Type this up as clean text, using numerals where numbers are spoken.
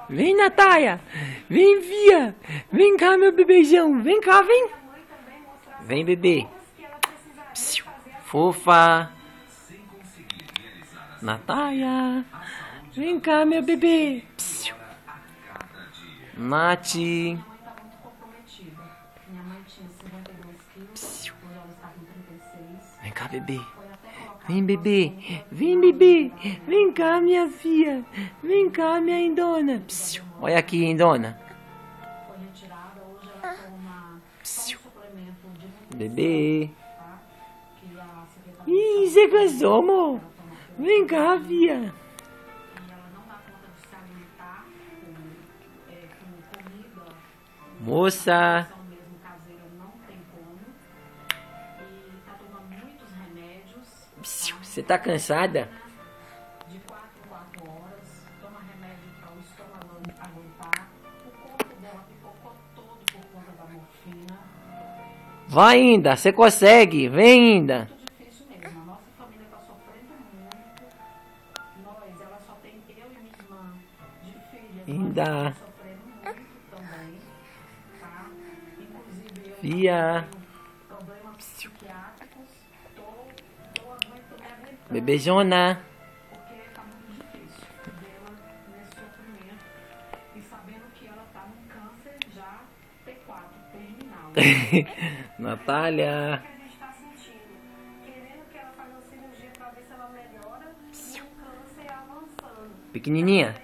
Vem, Natália. Vem, Via. Vem cá, meu bebeijão. Vem cá, vem. Vem, bebê. Psiu. Fofa. Natália. Vem cá, meu bebê. Psiu. Nath. Psiu. Vem cá, bebê. Vem, bebê. Vem, bebê. Vem cá, minha filha. Vem cá, minha indona. Psiu. Olha aqui, indona. Psiu. Bebê. Ih, você cansou, amor? Vem cá, filha. Moça. Você tá cansada? De 4 em 4 horas, toma remédio para o estômago aguentar. O corpo dela pipocou todo por conta da morfina. Vai ainda, você consegue, vem ainda. Muito difícil mesmo, a nossa família está sofrendo muito. Ela só tem eu e minha irmã de filha. Ainda. Nós sofrendo muito também, tá? Inclusive eu Fia. tenho problemas psiquiátricos. Bebejona. Porque tá muito difícil vê-la nesse sofrimento e sabendo que ela tá num câncer já T4, terminal. Natália. Que a gente tá sentindo, querendo que ela faça uma cirurgia pra ver se ela melhora e o câncer avançando. Pequenininha.